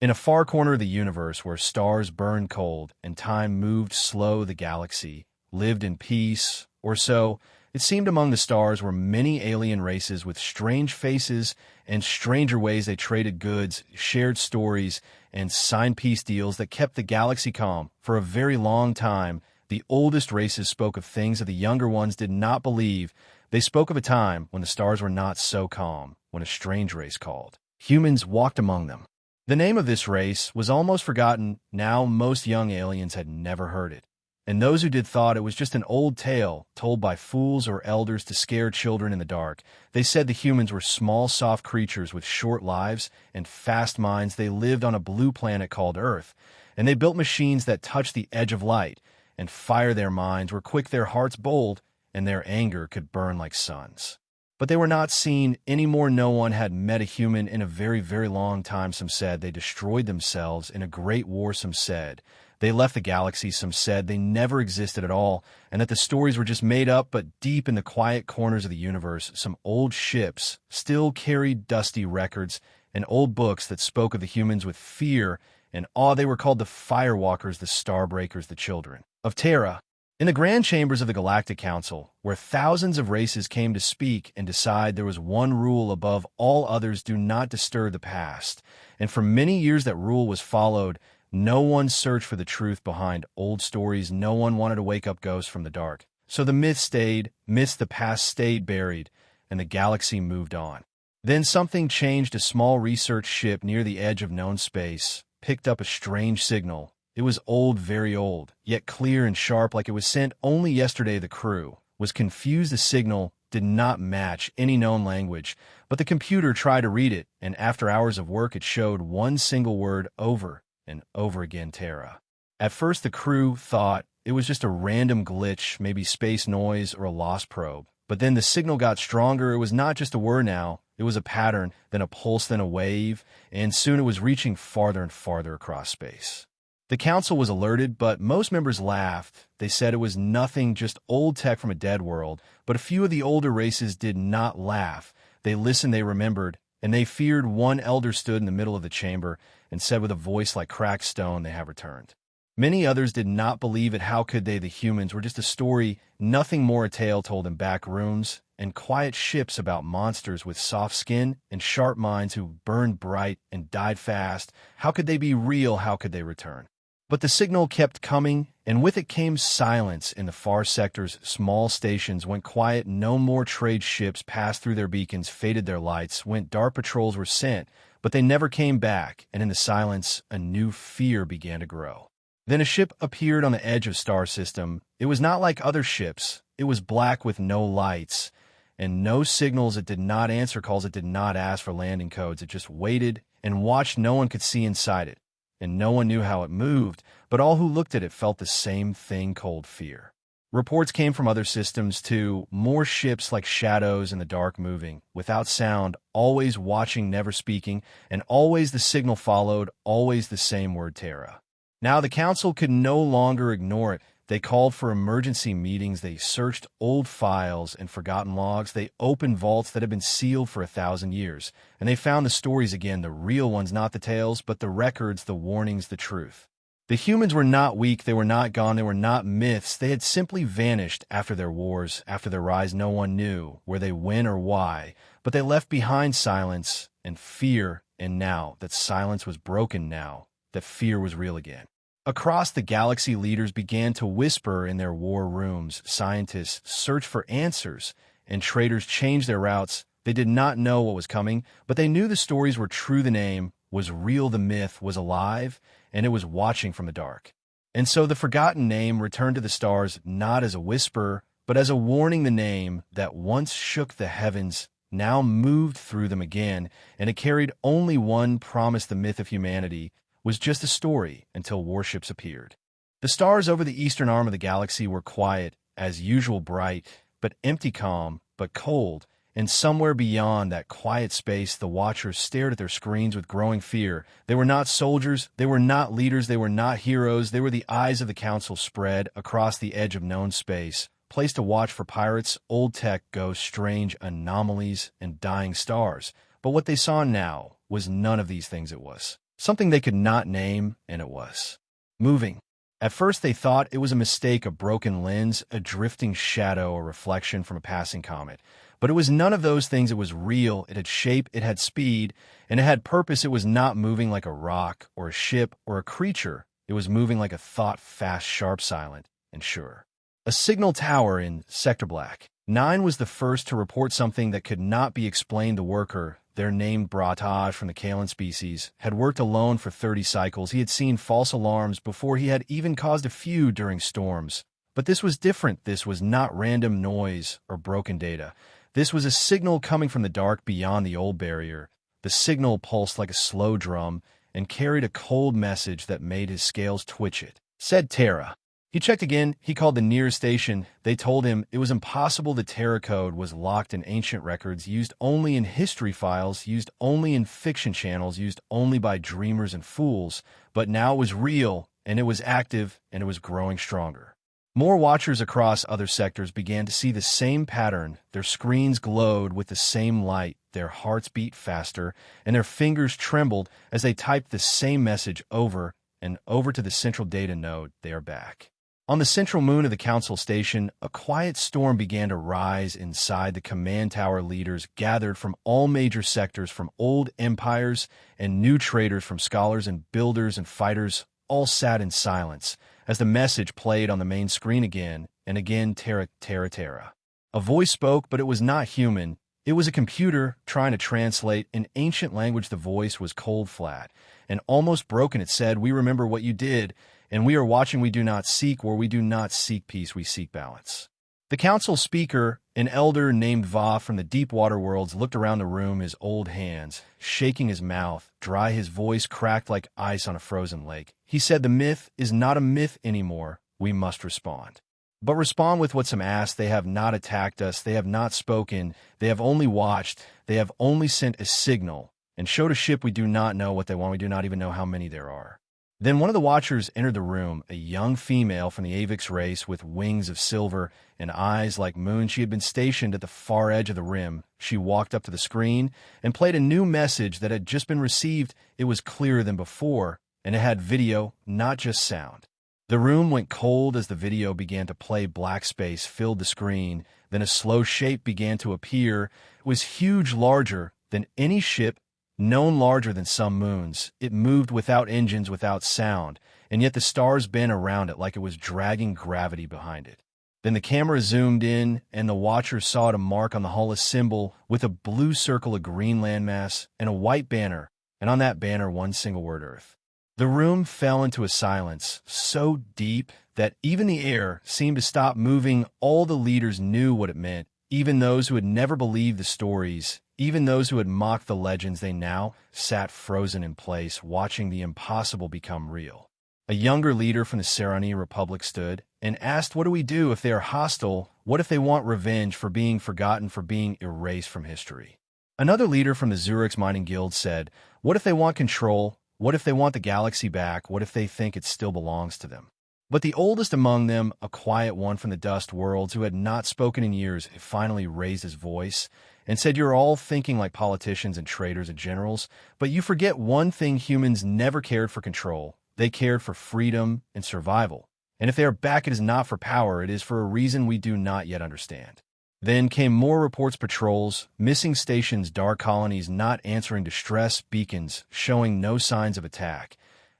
In a far corner of the universe where stars burned cold and time moved slow, the galaxy lived in peace, or so it seemed. Among the stars were many alien races with strange faces and stranger ways. They traded goods, shared stories, and signed peace deals that kept the galaxy calm. For a very long time, the oldest races spoke of things that the younger ones did not believe. They spoke of a time when the stars were not so calm, when a strange race called. Humans walked among them. The name of this race was almost forgotten. Now most young aliens had never heard it, and those who did thought it was just an old tale told by fools or elders to scare children in the dark. They said the humans were small, soft creatures with short lives and fast minds. They lived on a blue planet called Earth, and they built machines that touched the edge of light, and fire. Their minds were quick, their hearts bold, and their anger could burn like suns. But they were not seen anymore. No one had met a human in a very, very long time. Some said they destroyed themselves in a great war. Some said they left the galaxy. Some said they never existed at all, and that the stories were just made up. But deep in the quiet corners of the universe, some old ships still carried dusty records and old books that spoke of the humans with fear and awe. They were called the Firewalkers, the Starbreakers, the children of Terra. In the grand chambers of the Galactic Council, where thousands of races came to speak and decide, there was one rule above all others: do not disturb the past. And for many years that rule was followed. No one searched for the truth behind old stories. No one wanted to wake up ghosts from the dark. So the myths stayed, myths the past stayed buried, and the galaxy moved on. Then something changed. A small research ship near the edge of known space picked up a strange signal. It was old, very old, yet clear and sharp, like it was sent only yesterday. The crew was confused. The signal did not match any known language, but the computer tried to read it, and after hours of work it showed one single word over and over again: Terra. At first the crew thought it was just a random glitch, maybe space noise or a lost probe. But then the signal got stronger. It was not just a word now, it was a pattern, then a pulse, then a wave, and soon it was reaching farther and farther across space. The council was alerted, but most members laughed. They said it was nothing, just old tech from a dead world. But a few of the older races did not laugh. They listened, they remembered, and they feared. One elder stood in the middle of the chamber and said with a voice like cracked stone, "They have returned." Many others did not believe it. How could they? The humans were just a story, nothing more. A tale told in back rooms and quiet ships about monsters with soft skin and sharp minds who burned bright and died fast. How could they be real? How could they return? But the signal kept coming, and with it came silence in the far sectors. Small stations went quiet. No more trade ships passed through their beacons, faded their lights. Went dark patrols were sent, but they never came back, and in the silence, a new fear began to grow. Then a ship appeared on the edge of star system. It was not like other ships. It was black with no lights and no signals. It did not answer calls. It did not ask for landing codes. It just waited and watched. No one could see inside it, and no one knew how it moved, but all who looked at it felt the same thing: cold fear. Reports came from other systems too, more ships like shadows in the dark, moving without sound, always watching, never speaking, and always the signal followed, always the same word: Terra. Now the council could no longer ignore it. They called for emergency meetings. They searched old files and forgotten logs. They opened vaults that had been sealed for 1,000 years, and they found the stories again, the real ones, not the tales, but the records, the warnings, the truth. The humans were not weak. They were not gone. They were not myths. They had simply vanished after their wars, after their rise. No one knew where they went or why, but they left behind silence and fear. And now that silence was broken, now that fear was real again. Across the galaxy, leaders began to whisper in their war rooms. Scientists searched for answers, and traders changed their routes. They did not know what was coming, but they knew the stories were true. The name was real. The myth was alive, and it was watching from the dark. And so the forgotten name returned to the stars, not as a whisper, but as a warning. The name that once shook the heavens now moved through them again, and it carried only one promise: the myth of humanity was just a story until warships appeared. The stars over the eastern arm of the galaxy were quiet, as usual, bright, but empty, calm, but cold. And somewhere beyond that quiet space, the watchers stared at their screens with growing fear. They were not soldiers, they were not leaders, they were not heroes. They were the eyes of the council spread across the edge of known space, placed to watch for pirates, old tech, ghosts, strange anomalies, and dying stars. But what they saw now was none of these things. It was something they could not name, and it was moving. At first they thought it was a mistake, a broken lens, a drifting shadow, a reflection from a passing comet. But it was none of those things. It was real, it had shape, it had speed, and it had purpose. It was not moving like a rock or a ship or a creature. It was moving like a thought, fast, sharp, silent, and sure. A signal tower in Sector Black 9 was the first to report something that could not be explained. The worker, their named Bratage from the Kalan species, had worked alone for 30 cycles. He had seen false alarms before he had even caused a few during storms. But this was different. This was not random noise or broken data. This was a signal coming from the dark beyond the old barrier. The signal pulsed like a slow drum and carried a cold message that made his scales twitch. It said Terra. He checked again. He called the nearest station. They told him it was impossible. The Terra code was locked in ancient records, used only in history files, used only in fiction channels, used only by dreamers and fools. But now it was real, and it was active, and it was growing stronger. More watchers across other sectors began to see the same pattern. Their screens glowed with the same light, their hearts beat faster, and their fingers trembled as they typed the same message over and over to the central data node. They are back. On the central moon of the council station, a quiet storm began to rise inside the command tower. Leaders gathered from all major sectors, from old empires and new traders, from scholars and builders and fighters, all sat in silence as the message played on the main screen again and again. Terra, Terra, Terra. A voice spoke, but it was not human. It was a computer trying to translate an ancient language. The voice was cold, flat, and almost broken. It said, "We remember what you did, and we are watching. We do not seek war. We do not seek peace. We seek balance." The council speaker, an elder named Va from the deep water worlds, looked around the room, his old hands shaking, his mouth dry, his voice cracked like ice on a frozen lake. He said, "The myth is not a myth anymore. We must respond. But respond with what some ask. They have not attacked us. They have not spoken. They have only watched. They have only sent a signal and showed a ship. We do not know what they want. We do not even know how many there are." Then one of the watchers entered the room, a young female from the Avix race with wings of silver and eyes like moon. She had been stationed at the far edge of the rim. She walked up to the screen and played a new message that had just been received. It was clearer than before, and it had video, not just sound. The room went cold as the video began to play. Black space filled the screen. Then a slow shape began to appear. It was huge, larger than any ship known, larger than some moons. It moved without engines, without sound, and yet the stars bent around it like it was dragging gravity behind it. Then the camera zoomed in, and the watchers saw it, a mark on the hull, a symbol with a blue circle, a green landmass, and a white banner, and on that banner one single word: Earth. The room fell into a silence so deep that even the air seemed to stop moving. All the leaders knew what it meant, even those who had never believed the stories, even those who had mocked the legends. They now sat frozen in place, watching the impossible become real. A younger leader from the Sarani Republic stood and asked, "What do we do if they are hostile? What if they want revenge for being forgotten, for being erased from history?" Another leader from the Zurich's Mining Guild said, "What if they want control? What if they want the galaxy back? What if they think it still belongs to them?" But the oldest among them, a quiet one from the dust worlds who had not spoken in years, finally raised his voice and said, "You're all thinking like politicians and traders and generals, but you forget one thing. Humans never cared for control. They cared for freedom and survival. And if they are back, it is not for power. It is for a reason we do not yet understand." Then came more reports: patrols, missing stations, dark colonies not answering distress beacons, showing no signs of attack,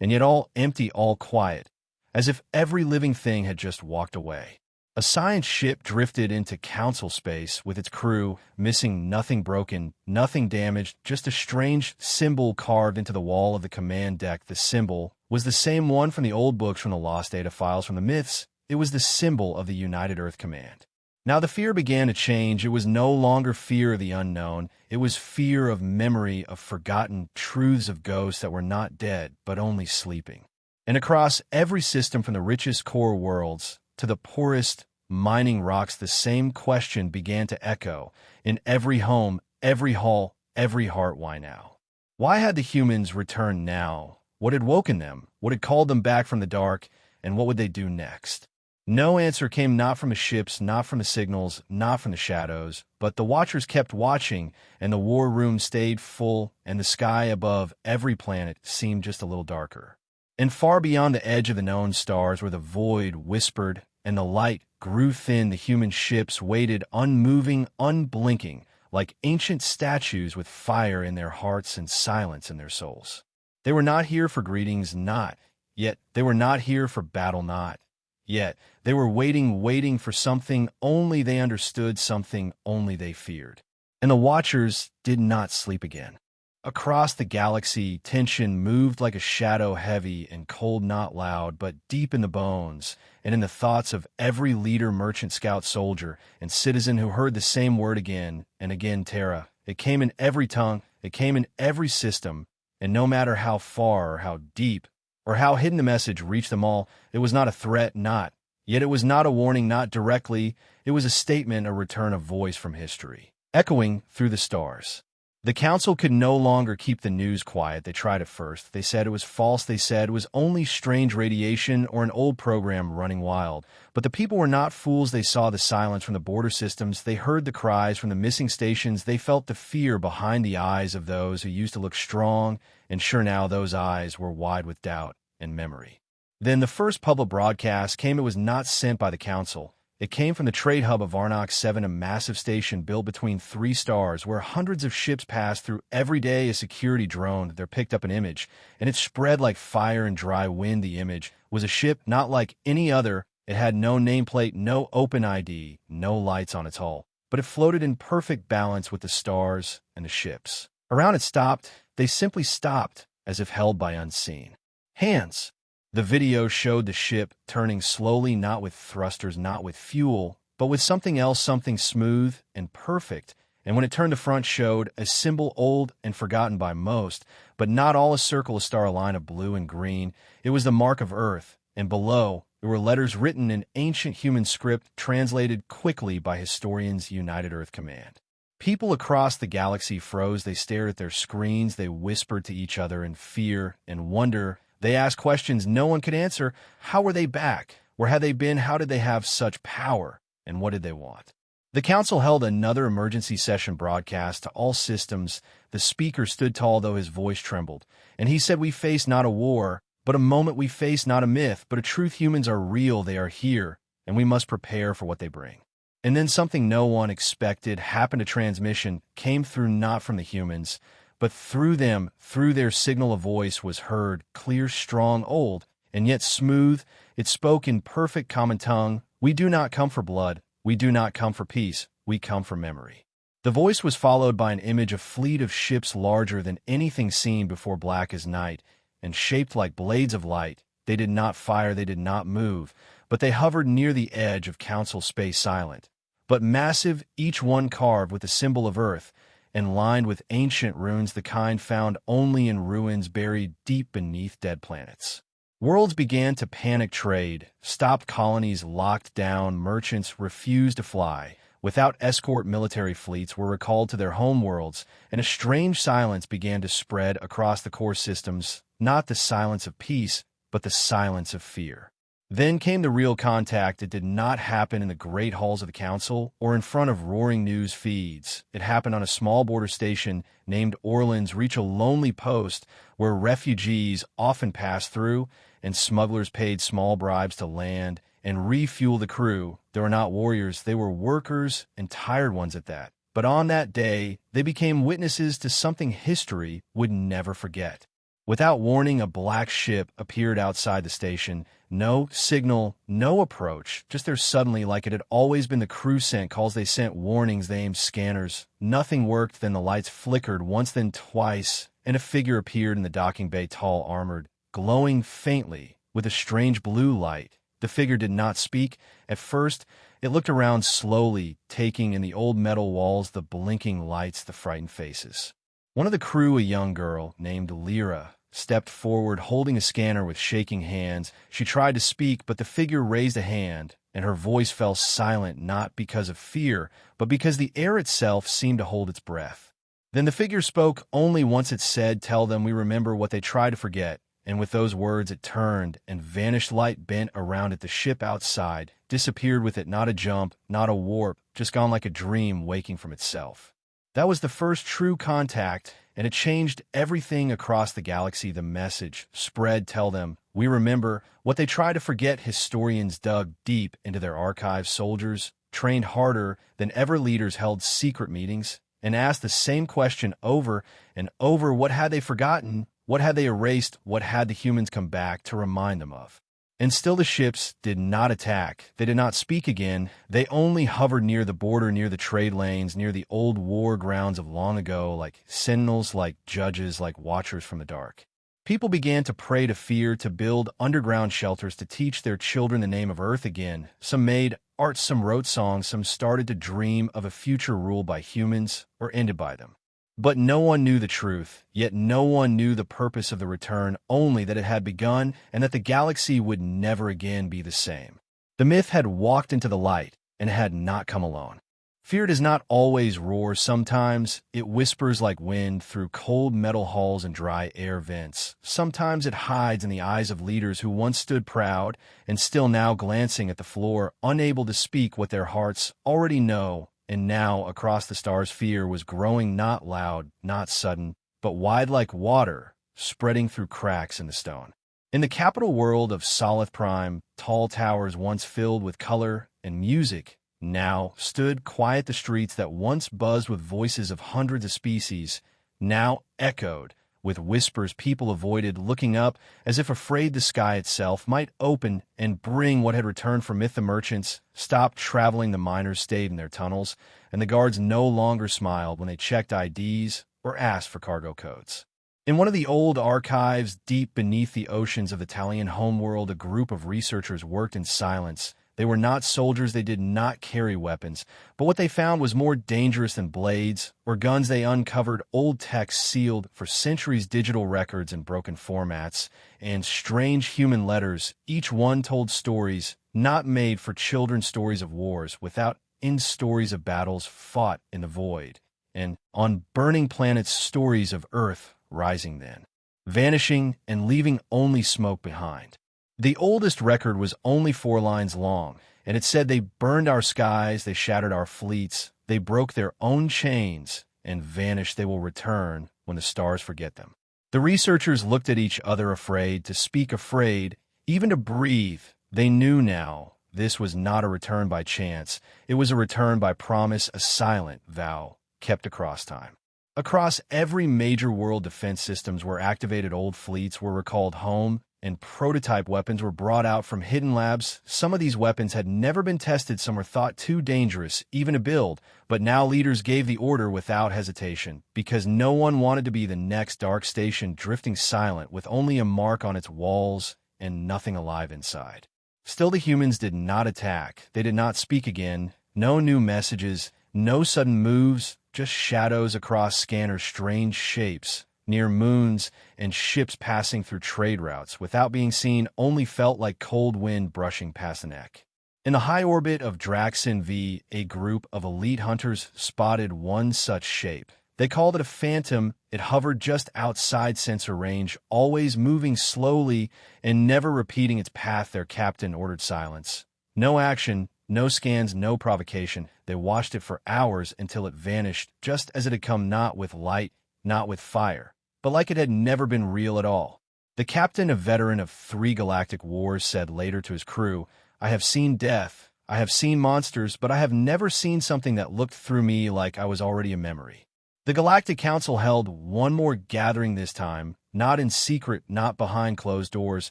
and yet all empty, all quiet, as if every living thing had just walked away. A science ship drifted into council space with its crew, missing, nothing broken, nothing damaged, just a strange symbol carved into the wall of the command deck. The symbol was the same one from the old books, from the lost data files, from the myths. It was the symbol of the United Earth Command. Now the fear began to change. It was no longer fear of the unknown. It was fear of memory, of forgotten truths, of ghosts that were not dead, but only sleeping. And across every system, from the richest core worlds to the poorest mining rocks, the same question began to echo in every home, every hall, every heart. Why now? Why had the humans returned now? What had woken them? What had called them back from the dark? And what would they do next? No answer came, not from the ships, not from the signals, not from the shadows, but the watchers kept watching, and the war room stayed full, and the sky above every planet seemed just a little darker. And far beyond the edge of the known stars, where the void whispered and the light grew thin, the human ships waited, unmoving, unblinking, like ancient statues with fire in their hearts and silence in their souls. They were not here for greetings, not yet. They were not here for battle, not yet. They were waiting for something only they understood, something only they feared. And the watchers did not sleep again. Across the galaxy, tension moved like a shadow, heavy and cold, not loud, but deep in the bones and in the thoughts of every leader, merchant, scout, soldier, and citizen who heard the same word again and again, Terra. It came in every tongue, it came in every system, and no matter how far or how deep or how hidden the message reached them all, it was not a threat, not. Yet it was not a warning, not directly. It was a statement, a return of voice from history, echoing through the stars. The council could no longer keep the news quiet. They tried at first. They said it was false. They said it was only strange radiation or an old program running wild. But the people were not fools. They saw the silence from the border systems. They heard the cries from the missing stations. They felt the fear behind the eyes of those who used to look strong, and sure now those eyes were wide with doubt and memory. Then the first public broadcast came. It was not sent by the council. It came from the trade hub of Arnox 7, a massive station built between 3 stars where hundreds of ships passed through every day. A security drone there picked up an image, and it spread like fire and dry wind. The image was a ship not like any other. It had no nameplate, no open ID, no lights on its hull, but it floated in perfect balance with the stars and the ships. Around it stopped. They simply stopped, as if held by unseen hands. The video showed the ship turning slowly, not with thrusters, not with fuel, but with something else, something smooth and perfect. And when it turned, the front showed a symbol old and forgotten by most, but not all, a circle, a star, a line of blue and green. It was the mark of Earth, and below there were letters written in ancient human script, translated quickly by historians. United Earth Command. People across the galaxy froze. They stared at their screens. They whispered to each other in fear and wonder. They asked questions no one could answer. How were they back? Where had they been? How did they have such power? And what did they want? The council held another emergency session broadcast to all systems. The speaker stood tall, though his voice trembled, and he said, "We face not a war, but a moment. We face not a myth, but a truth. Humans are real. They are here, and we must prepare for what they bring." And then something no one expected happened. A transmission came through, not from the humans, but through them. Through their signal, a voice was heard, clear, strong, old, and yet smooth. It spoke in perfect common tongue. "We do not come for blood. We do not come for peace. We come for memory." The voice was followed by an image, a fleet of ships larger than anything seen before, black as night, and shaped like blades of light. They did not fire, they did not move, but they hovered near the edge of council space, silent, but massive, each one carved with the symbol of Earth, and lined with ancient runes, the kind found only in ruins buried deep beneath dead planets. Worlds began to panic. Trade stopped, colonies locked down, merchants refused to fly. Without escort, military fleets were recalled to their home worlds, and a strange silence began to spread across the core systems, not the silence of peace, but the silence of fear. Then came the real contact. It did not happen in the great halls of the council or in front of roaring news feeds. It happened on a small border station named Orleans, reach, a lonely post where refugees often passed through, and smugglers paid small bribes to land and refuel the crew. They were not warriors, they were workers, and tired ones at that. But on that day, they became witnesses to something history would never forget. Without warning, a black ship appeared outside the station. No signal, no approach, just there suddenly, like it had always been. The crew sent calls, they sent warnings, they aimed scanners. Nothing worked. Then the lights flickered once, then twice, and a figure appeared in the docking bay, tall, armored, glowing faintly with a strange blue light. The figure did not speak. At first, it looked around slowly, taking in the old metal walls, the blinking lights, the frightened faces. One of the crew, a young girl named Lyra, stepped forward, holding a scanner with shaking hands. She tried to speak, but the figure raised a hand, and her voice fell silent, not because of fear, but because the air itself seemed to hold its breath. Then the figure spoke only once. It said, "Tell them we remember what they try to forget. And with those words, it turned and vanished. Light bent around it. The ship outside disappeared with it. Not a jump, not a warp, just gone like a dream waking from itself. That was the first true contact, and it changed everything across the galaxy. The message spread, tell them, we remember. What they try to forget, historians dug deep into their archives. Soldiers trained harder than ever. Leaders held secret meetings and asked the same question over and over. What had they forgotten? What had they erased? What had the humans come back to remind them of? And still the ships did not attack. They did not speak again. They only hovered near the border, near the trade lanes, near the old war grounds of long ago, like sentinels, like judges, like watchers from the dark. People began to pray to fear, to build underground shelters, to teach their children the name of Earth again. Some made art, some wrote songs, some started to dream of a future ruled by humans or ended by them. But no one knew the truth, yet no one knew the purpose of the return, only that it had begun and that the galaxy would never again be the same. The myth had walked into the light and had not come alone. Fear does not always roar. Sometimes it whispers like wind through cold metal halls and dry air vents. Sometimes it hides in the eyes of leaders who once stood proud and still now glancing at the floor, unable to speak what their hearts already know. And now, across the stars, fear was growing, not loud, not sudden, but wide like water, spreading through cracks in the stone. In the capital world of Solith Prime, tall towers once filled with color and music now stood quiet. The streets that once buzzed with voices of hundreds of species now echoed with whispers. People avoided looking up, as if afraid the sky itself might open and bring what had returned from myth. The merchants stopped traveling, the miners stayed in their tunnels, and the guards no longer smiled when they checked IDs or asked for cargo codes. In one of the old archives deep beneath the oceans of the Italian homeworld, a group of researchers worked in silence. They were not soldiers, they did not carry weapons, but what they found was more dangerous than blades or guns. They uncovered old texts sealed for centuries, digital records in broken formats, and strange human letters. Each one told stories not made for children, stories of wars without end, stories of battles fought in the void, and on burning planets, stories of Earth rising then, vanishing and leaving only smoke behind. The oldest record was only 4 lines long, and it said, they burned our skies, they shattered our fleets, they broke their own chains and vanished. They will return when the stars forget them. The researchers looked at each other, afraid to speak, afraid even to breathe. They knew now this was not a return by chance. It was a return by promise, a silent vow kept across time. Across every major world, defense systems were activated, old fleets were recalled home, and prototype weapons were brought out from hidden labs. Some of these weapons had never been tested, some were thought too dangerous even to build, but now leaders gave the order without hesitation, because no one wanted to be the next dark station drifting silent with only a mark on its walls and nothing alive inside. Still, the humans did not attack. They did not speak again. No new messages, no sudden moves, just shadows across scanners, strange shapes near moons, and ships passing through trade routes without being seen, only felt like cold wind brushing past the neck. In the high orbit of Draxin V, a group of elite hunters spotted one such shape. They called it a phantom. It hovered just outside sensor range, always moving slowly and never repeating its path. Their captain ordered silence. No action, no scans, no provocation. They watched it for hours until it vanished, just as it had come, not with light, not with fire, but like it had never been real at all. The captain, a veteran of 3 galactic wars, said later to his crew, I have seen death, I have seen monsters, but I have never seen something that looked through me like I was already a memory. The Galactic Council held one more gathering this time, not in secret, not behind closed doors,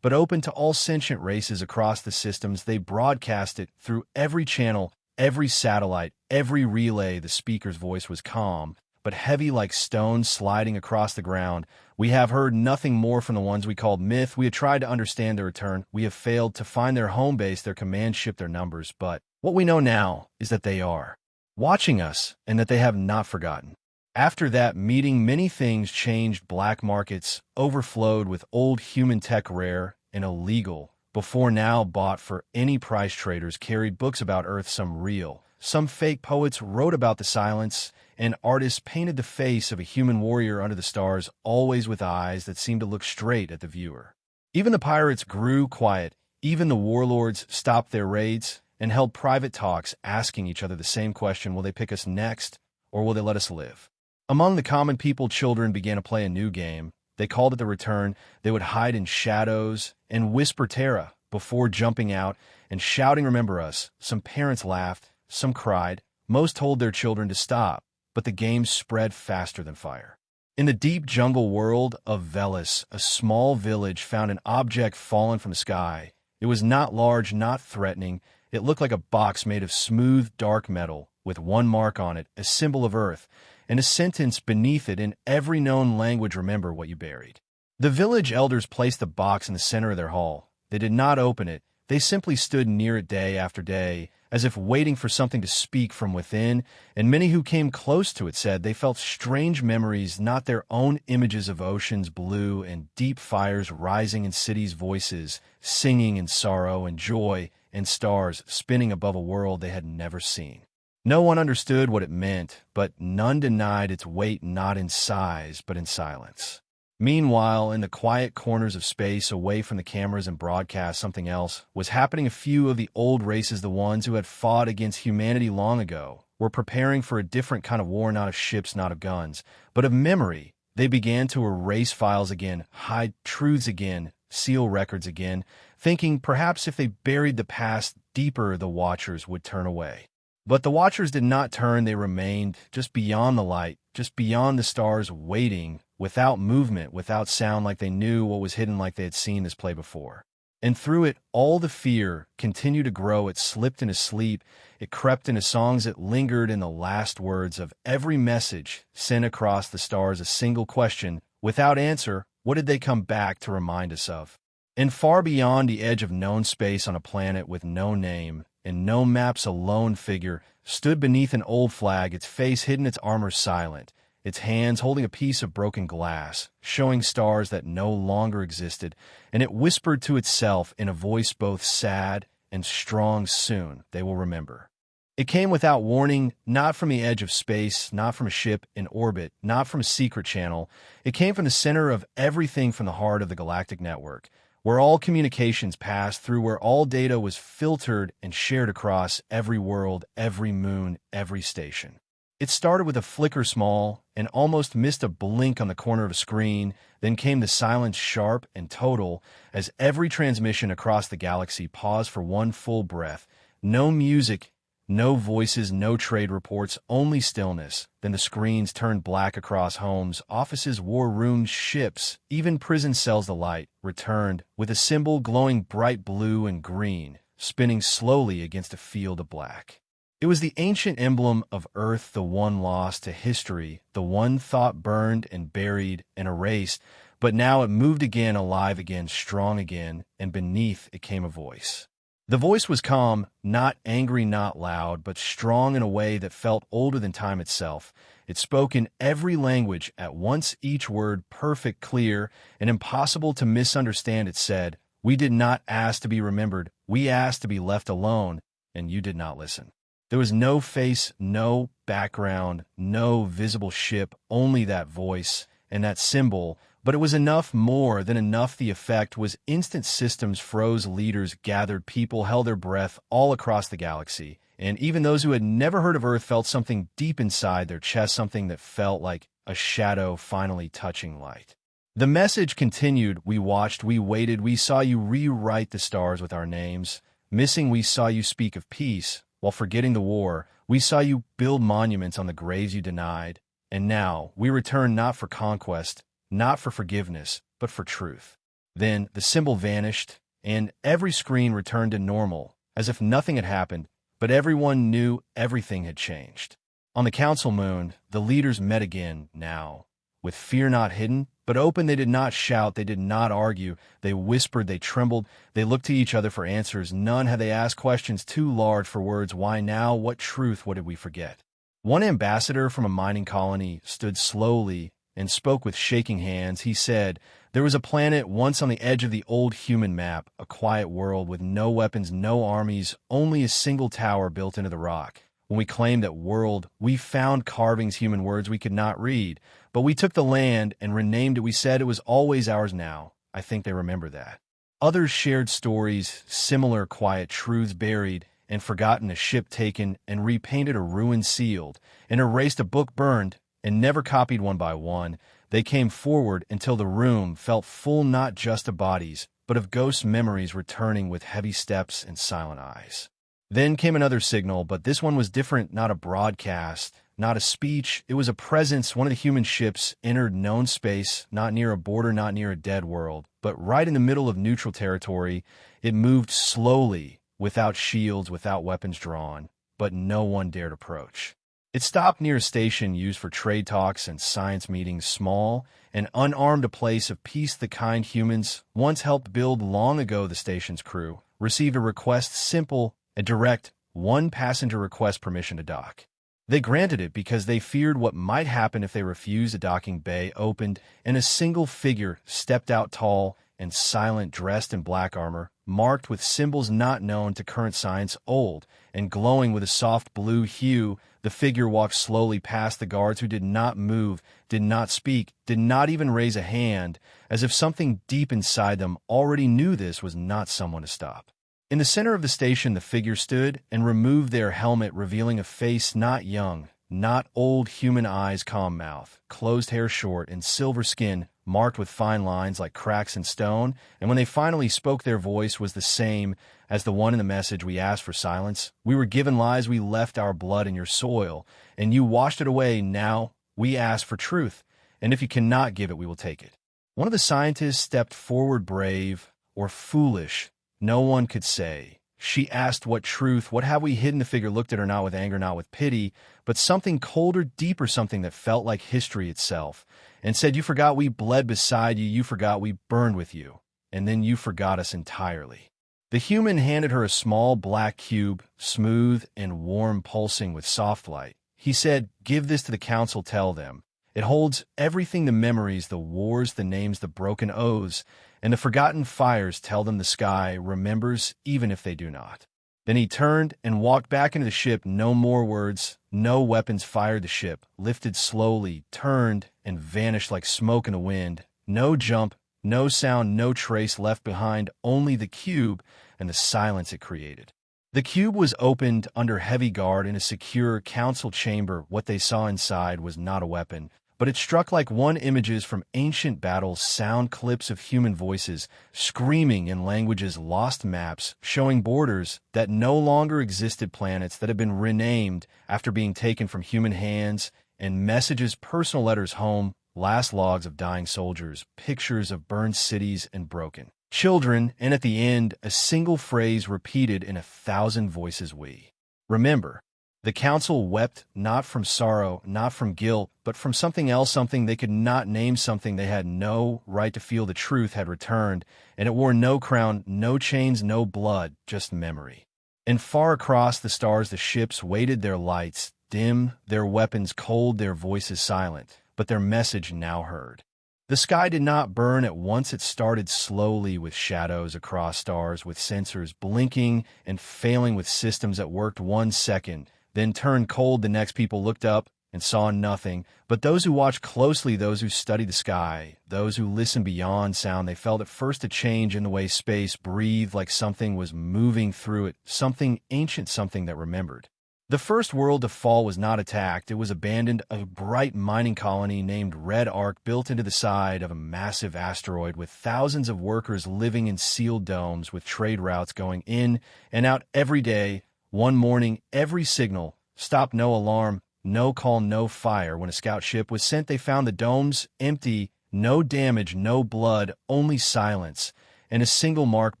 but open to all sentient races across the systems. They broadcast it through every channel, every satellite, every relay. The speaker's voice was calm, but heavy like stone sliding across the ground. We have heard nothing more from the ones we called myth. We have tried to understand their return. We have failed to find their home base, their command ship, their numbers. But what we know now is that they are watching us and that they have not forgotten. After that meeting, many things changed. Black markets overflowed with old human tech, rare and illegal, before now bought for any price. Traders carried books about Earth, some real, some fake poets wrote about the silence, and artists painted the face of a human warrior under the stars, always with eyes that seemed to look straight at the viewer. Even the pirates grew quiet. Even the warlords stopped their raids and held private talks, asking each other the same question: will they pick us next, or will they let us live? Among the common people, children began to play a new game. They called it the return. They would hide in shadows and whisper terra before jumping out and shouting, "Remember us." Some parents laughed, some cried, most told their children to stop, but the game spread faster than fire. In the deep jungle world of Velis, a small village found an object fallen from the sky. It was not large, not threatening. It looked like a box made of smooth, dark metal, with one mark on it, a symbol of Earth, and a sentence beneath it in every known language: "Remember what you buried." The village elders placed the box in the center of their hall. They did not open it. They simply stood near it day after day, as if waiting for something to speak from within, and many who came close to it said they felt strange memories, not their own images of oceans blue and deep fires rising in cities' voices, singing in sorrow and joy, and stars spinning above a world they had never seen. No one understood what it meant, but none denied its weight, not in size, but in silence. Meanwhile, in the quiet corners of space, away from the cameras and broadcasts, something else was happening. A few of the old races, the ones who had fought against humanity long ago, were preparing for a different kind of war, not of ships, not of guns, but of memory. They began to erase files again, hide truths again, seal records again, thinking perhaps if they buried the past deeper, the Watchers would turn away. But the Watchers did not turn. They remained just beyond the light, just beyond the stars, waiting, without movement, without sound, like they knew what was hidden, like they had seen this play before. And through it, all the fear continued to grow. It slipped into sleep. It crept into songs. It lingered in the last words of every message sent across the stars. A single question, without answer: what did they come back to remind us of? And far beyond the edge of known space, on a planet with no name and no maps, a lone figure stood beneath an old flag, its face hidden, its armor silent, its hands holding a piece of broken glass, showing stars that no longer existed, and it whispered to itself in a voice both sad and strong: soon they will remember. It came without warning, not from the edge of space, not from a ship in orbit, not from a secret channel. It came from the center of everything, from the heart of the galactic network, where all communications passed through, where all data was filtered and shared across every world, every moon, every station. It started with a flicker, small, and almost missed a blink on the corner of a screen. Then came the silence, sharp and total, as every transmission across the galaxy paused for one full breath. No music, no voices, no trade reports, only stillness. Then the screens turned black across homes, offices, war rooms, ships, even prison cells. The light returned, with a symbol glowing bright blue and green, spinning slowly against a field of black. It was the ancient emblem of Earth, the one lost to history, the one thought burned and buried and erased, but now it moved again, alive again, strong again, and beneath it came a voice. The voice was calm, not angry, not loud, but strong in a way that felt older than time itself. It spoke in every language at once, each word perfect, clear, and impossible to misunderstand. It said, "We did not ask to be remembered. We asked to be left alone, and you did not listen." There was no face, no background, no visible ship, only that voice and that symbol. But it was enough, more than enough. The effect was instant. Systems froze, leaders gathered, people held their breath all across the galaxy. And even those who had never heard of Earth felt something deep inside their chest, something that felt like a shadow finally touching light. The message continued: "We watched, we waited, we saw you rewrite the stars with our names. Missing, we saw you speak of peace while forgetting the war. We saw you build monuments on the graves you denied. And now we return, not for conquest, not for forgiveness, but for truth." Then the symbol vanished, and every screen returned to normal, as if nothing had happened, but everyone knew everything had changed. On the council moon, the leaders met again, now, with fear not hidden, but open. They did not shout, they did not argue, they whispered, they trembled, they looked to each other for answers. None had they asked questions too large for words. Why now? What truth? What did we forget? One ambassador from a mining colony stood slowly and spoke with shaking hands. He said, "There was a planet once on the edge of the old human map, a quiet world with no weapons, no armies, only a single tower built into the rock. when we claimed that world, we found carvings, human words we could not read, but we took the land and renamed it. We said it was always ours now. I think they remember that. Others shared stories, similar quiet truths buried and forgotten, a ship taken and repainted, a ruin sealed, and erased, a book burned and never copied. One by one, they came forward until the room felt full not just of bodies, but of ghost memories returning with heavy steps and silent eyes. Then came another signal, but this one was different, not a broadcast, not a speech. It was a presence. One of the human ships entered known space, not near a border, not near a dead world, but right in the middle of neutral territory. It moved slowly, without shields, without weapons drawn, but no one dared approach. It stopped near a station used for trade talks and science meetings, small and unarmed, a place of peace the kind humans once helped build long ago. The station's crew received a request, simple and direct, one passenger request, permission to dock. They granted it because they feared what might happen if they refused. A docking bay opened, and a single figure stepped out, tall and silent, dressed in black armor, marked with symbols not known to current science, old and glowing with a soft blue hue. The figure walked slowly past the guards, who did not move, did not speak, did not even raise a hand, as if something deep inside them already knew this was not someone to stop. In the center of the station, the figure stood and removed their helmet, revealing a face not young, not old, human eyes, calm mouth, closed hair, short and silver skin, marked with fine lines like cracks in stone. And when they finally spoke, their voice was the same as the one in the message. We asked for silence. We were given lies. We left our blood in your soil, and you washed it away. Now we ask for truth, and if you cannot give it, we will take it. One of the scientists stepped forward, brave or foolish, no one could say. She asked, what truth? What have we hidden? The figure looked at her, not with anger, not with pity, but something colder, deeper, something that felt like history itself, and said, you forgot we bled beside you. You forgot we burned with you. And then you forgot us entirely. The human handed her a small black cube, smooth and warm, pulsing with soft light. He said, give this to the council. Tell them it holds everything, the memories, the wars, the names, the broken oaths, and the forgotten fires. Tell them the sky remembers, even if they do not. Then he turned and walked back into the ship. No more words, no weapons fired. The ship lifted slowly, turned, and vanished like smoke in a wind. No jump, no sound, no trace left behind, only the cube and the silence it created. The cube was opened under heavy guard in a secure council chamber. What they saw inside was not a weapon, but it struck like one, images from ancient battles, sound clips of human voices screaming in languages lost, maps showing borders that no longer existed, planets that had been renamed after being taken from human hands, and messages, personal letters home, last logs of dying soldiers, pictures of burned cities and broken children, and at the end, a single phrase repeated in 1,000 voices, we remember. The council wept, not from sorrow, not from guilt, but from something else, something they could not name, something they had no right to feel. The truth had returned, and it wore no crown, no chains, no blood, just memory. And far across the stars, the ships waited, their lights dim, their weapons cold, their voices silent, but their message now heard. The sky did not burn at once. It started slowly, with shadows across stars, with sensors blinking and failing, with systems that worked 1 second, then turned cold the next. People looked up and saw nothing, but those who watched closely, those who studied the sky, those who listened beyond sound, they felt at first a change in the way space breathed, like something was moving through it, something ancient, something that remembered. The first world to fall was not attacked. It was abandoned, a bright mining colony named Red Ark, built into the side of a massive asteroid, with thousands of workers living in sealed domes, with trade routes going in and out every day. One morning, every signal stopped, no alarm, no call, no fire. When a scout ship was sent, they found the domes empty, no damage, no blood, only silence, and a single mark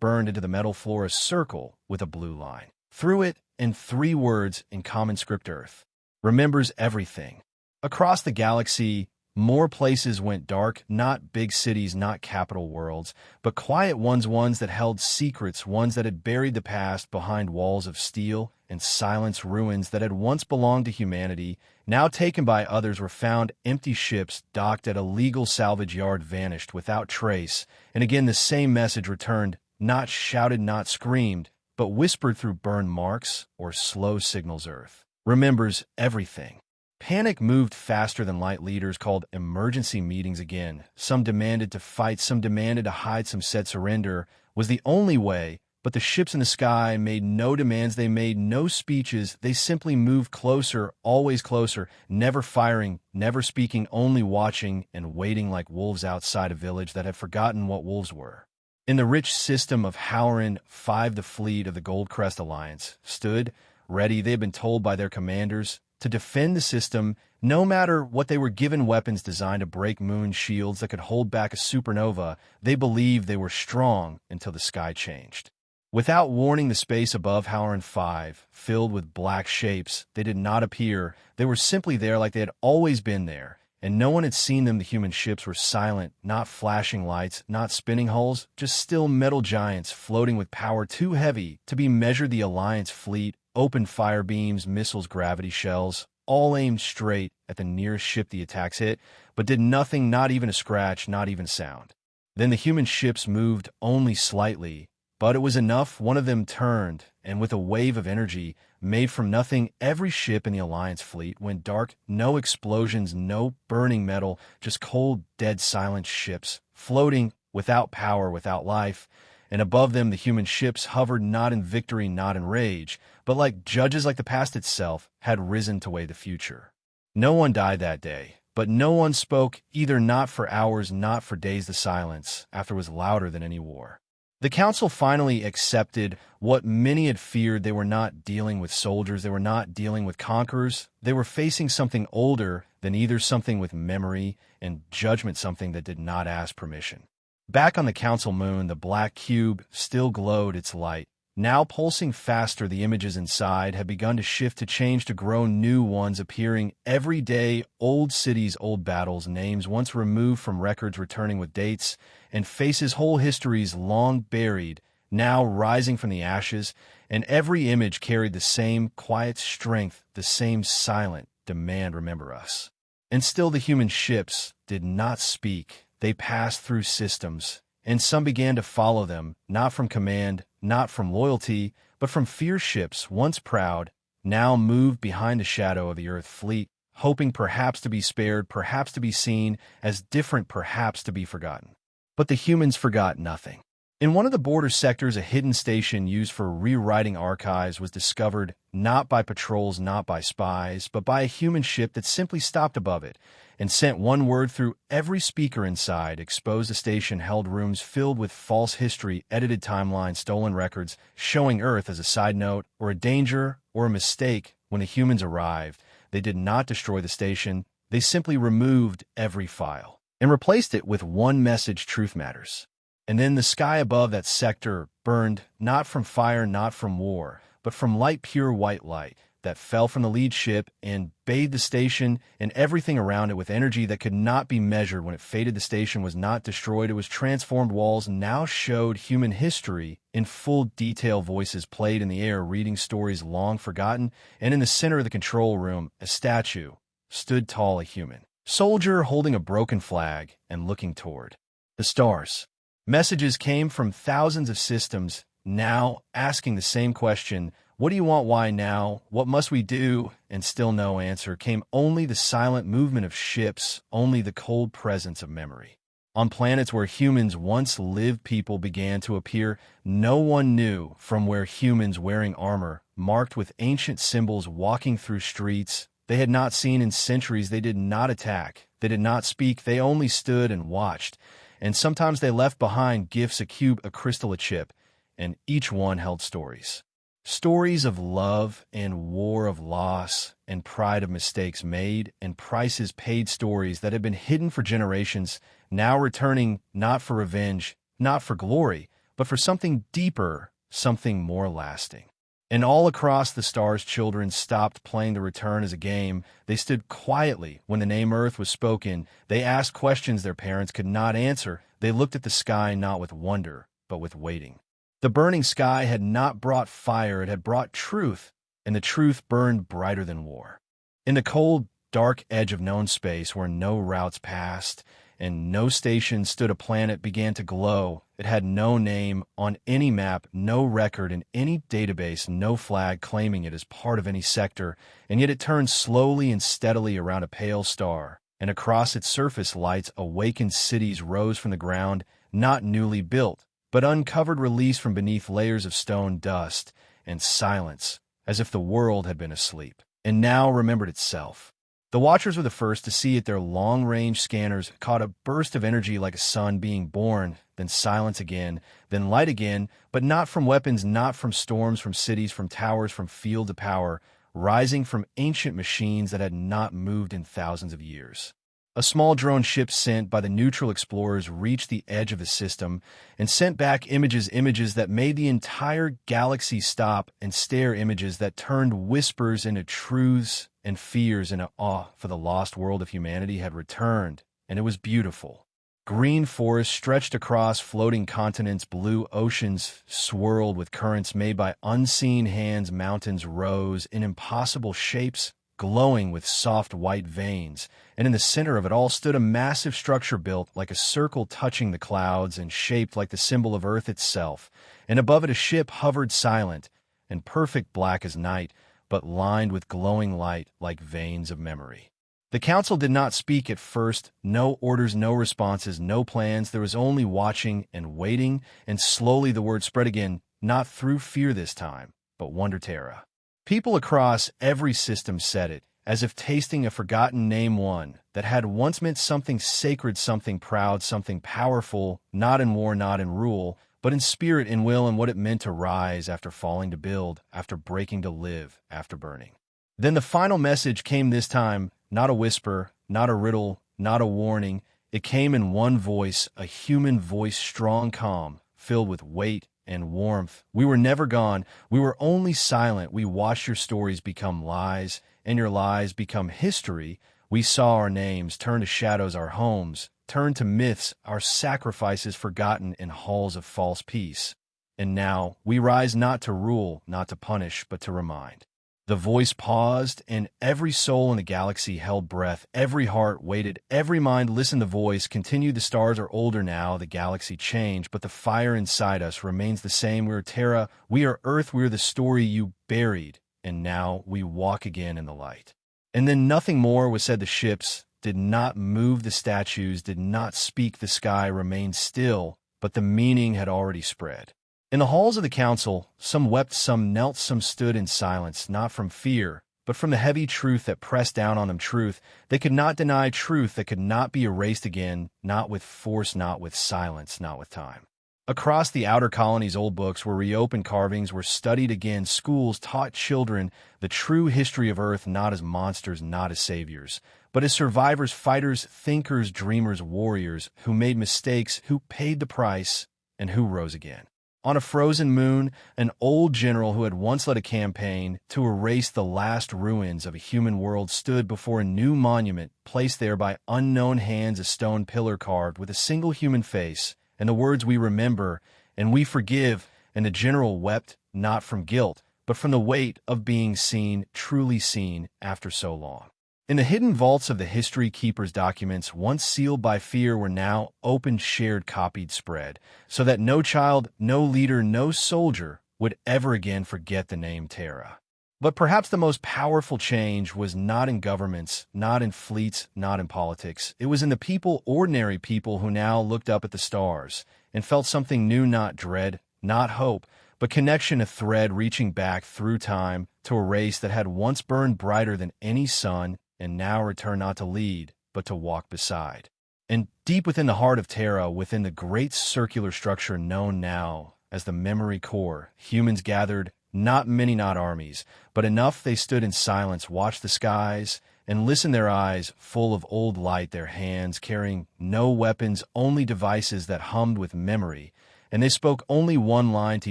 burned into the metal floor, a circle with a blue line through it, and 3 words in common script: Earth remembers everything. Across the galaxy, more places went dark, not big cities, not capital worlds, but quiet ones, ones that held secrets, ones that had buried the past behind walls of steel and silence. Ruins that had once belonged to humanity, now taken by others, were found. Empty ships docked at a legal salvage yard vanished without trace, and again the same message returned, not shouted, not screamed, but whispered through burn marks or slow signals: Earth remembers everything. Panic moved faster than light. Leaders called emergency meetings again. Some demanded to fight, some demanded to hide, some said surrender was the only way, but the ships in the sky made no demands, they made no speeches, they simply moved closer, always closer, never firing, never speaking, only watching and waiting like wolves outside a village that had forgotten what wolves were. In the rich system of Howran 5, the fleet of the Goldcrest Alliance stood ready. They had been told by their commanders to defend the system, no matter what. They were given weapons designed to break moon shields that could hold back a supernova. They believed they were strong until the sky changed. Without warning, the space above Howran 5 filled with black shapes. They did not appear. They were simply there like they had always been there, and no one had seen them. The human ships were silent, not flashing lights, not spinning hulls, just still metal giants floating with power too heavy to be measured. The Alliance fleet opened fire beams, missiles, gravity shells, all aimed straight at the nearest ship the attacks hit, but did nothing, not even a scratch, not even sound. Then the human ships moved only slightly, but it was enough. One of them turned, and with a wave of energy made from nothing, every ship in the Alliance fleet went dark. No explosions, no burning metal, just cold, dead, silent ships, floating without power, without life. And above them, the human ships hovered, not in victory, not in rage, but like judges, like the past itself had risen to weigh the future. No one died that day, but no one spoke, either not for hours, not for days. The silence after was louder than any war. The council finally accepted what many had feared. They were not dealing with soldiers, they were not dealing with conquerors. They were facing something older than either, something with memory and judgment, something that did not ask permission. Back on the council moon, the black cube still glowed its light. Now pulsing faster, the images inside had begun to shift, to change, to grow, new ones appearing every day. Old cities, old battles, names once removed from records returning with dates and faces, whole histories long buried, now rising from the ashes, and every image carried the same quiet strength, the same silent demand, remember us. And still the human ships did not speak. They passed through systems, and some began to follow them, not from command, not from loyalty, but from fear. Ships, once proud, now moved behind the shadow of the Earth fleet, hoping perhaps to be spared, perhaps to be seen as different, perhaps to be forgotten. But the humans forgot nothing. In one of the border sectors, a hidden station used for rewriting archives was discovered, not by patrols, not by spies, but by a human ship that simply stopped above it and sent one word through every speaker inside. Exposed, the station held rooms filled with false history, edited timelines, stolen records, showing Earth as a side note or a danger or a mistake. When the humans arrived, they did not destroy the station. They simply removed every file and replaced it with one message: truth matters. And then the sky above that sector burned, not from fire, not from war, but from light, pure white light that fell from the lead ship and bathed the station and everything around it with energy that could not be measured. When it faded, the station was not destroyed, it was transformed. Walls now showed human history in full detail. Voices played in the air, reading stories long forgotten. And in the center of the control room, a statue stood tall, a human soldier holding a broken flag and looking toward the stars. Messages came from thousands of systems, now asking the same question: what do you want? Why now? What must we do? And still no answer. Came only the silent movement of ships, only the cold presence of memory. On planets where humans once lived, people began to appear. No one knew from where. Humans wearing armor, marked with ancient symbols, walking through streets they had not seen in centuries. They did not attack. They did not speak. They only stood and watched. And sometimes they left behind gifts: a cube, a crystal, a chip, and each one held stories. Stories of love and war, of loss and pride, of mistakes made and prices paid. Stories that had been hidden for generations, now returning, not for revenge, not for glory, but for something deeper, something more lasting. And all across the stars, children stopped playing the return as a game. They stood quietly when the name Earth was spoken. They asked questions their parents could not answer. They looked at the sky not with wonder, but with waiting. The burning sky had not brought fire, it had brought truth, and the truth burned brighter than war. In the cold, dark edge of known space, where no routes passed and no station stood, a planet began to glow, It had no name on any map, no record in any database, no flag claiming it as part of any sector, and yet it turned slowly and steadily around a pale star, and across its surface lights awakened cities rose from the ground, not newly built, but uncovered, released from beneath layers of stone dust and silence, as if the world had been asleep, and now remembered itself. The Watchers were the first to see it. Their long-range scanners caught a burst of energy like a sun being born, then silence again, then light again, but not from weapons, not from storms, from cities, from towers, from field to power, rising from ancient machines that had not moved in thousands of years. A small drone ship sent by the neutral explorers reached the edge of the system and sent back images that made the entire galaxy stop and stare, images that turned whispers into truths and fears into awe, for the lost world of humanity had returned, and it was beautiful. Green forests stretched across floating continents, blue oceans swirled with currents made by unseen hands, mountains rose in impossible shapes, glowing with soft white veins, and in the center of it all stood a massive structure built like a circle touching the clouds and shaped like the symbol of Earth itself, and above it a ship hovered silent and perfect, black as night, but lined with glowing light like veins of memory. The council did not speak at first, no orders, no responses, no plans. There was only watching and waiting, and slowly the word spread again, not through fear this time, but wonder. Terra. People across every system said it, as if tasting a forgotten name, one that had once meant something sacred, something proud, something powerful, not in war, not in rule, but in spirit, in will, and what it meant to rise after falling, to build, after breaking, to live, after burning. Then the final message came this time, not a whisper, not a riddle, not a warning. It came in one voice, a human voice, strong, calm, filled with weight and warmth. We were never gone. We were only silent. We watched your stories become lies, and your lies become history. We saw our names turn to shadows, our homes turn to myths, our sacrifices forgotten in halls of false peace. And now we rise, not to rule, not to punish, but to remind. The voice paused, and every soul in the galaxy held breath. Every heart waited, every mind listened. The voice continued. The stars are older now, the galaxy changed, but the fire inside us remains the same. We are Terra, we are Earth, we are the story you buried, and now we walk again in the light. And then nothing more was said. The ships did not move, the statues did not speak, the sky remained still, but the meaning had already spread. In the halls of the council, some wept, some knelt, some stood in silence, not from fear, but from the heavy truth that pressed down on them. Truth they could not deny, truth that could not be erased again, not with force, not with silence, not with time. Across the outer colonies, old books were reopened, carvings were studied again, schools taught children the true history of Earth, not as monsters, not as saviors, but as survivors, fighters, thinkers, dreamers, warriors, who made mistakes, who paid the price, and who rose again. On a frozen moon, an old general who had once led a campaign to erase the last ruins of a human world stood before a new monument placed there by unknown hands, a stone pillar carved with a single human face and the words, "We remember and we forgive," and the general wept not from guilt, but from the weight of being seen, truly seen, after so long. In the hidden vaults of the history keepers' documents, once sealed by fear, were now opened, shared, copied, spread, so that no child, no leader, no soldier would ever again forget the name Terra. But perhaps the most powerful change was not in governments, not in fleets, not in politics. It was in the people, ordinary people, who now looked up at the stars and felt something new, not dread, not hope, but connection, a thread reaching back through time to a race that had once burned brighter than any sun, and now return, not to lead, but to walk beside. And deep within the heart of Terra, within the great circular structure known now as the memory core, humans gathered, not many, not armies, but enough. They stood in silence, watched the skies, and listened, their eyes full of old light, their hands carrying no weapons, only devices that hummed with memory, and they spoke only one line to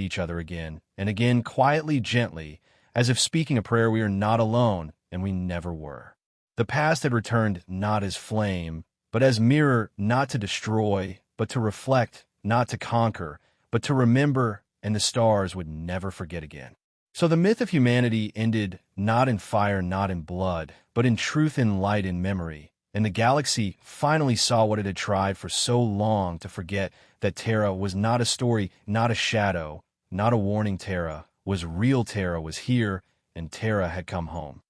each other again, and again, quietly, gently, as if speaking a prayer. We are not alone, and we never were. The past had returned not as flame, but as mirror, not to destroy, but to reflect, not to conquer, but to remember, and the stars would never forget again. So the myth of humanity ended not in fire, not in blood, but in truth, in light, in memory. and the galaxy finally saw what it had tried for so long to forget, that Terra was not a story, not a shadow, not a warning. Terra was real. Terra was here, and Terra had come home.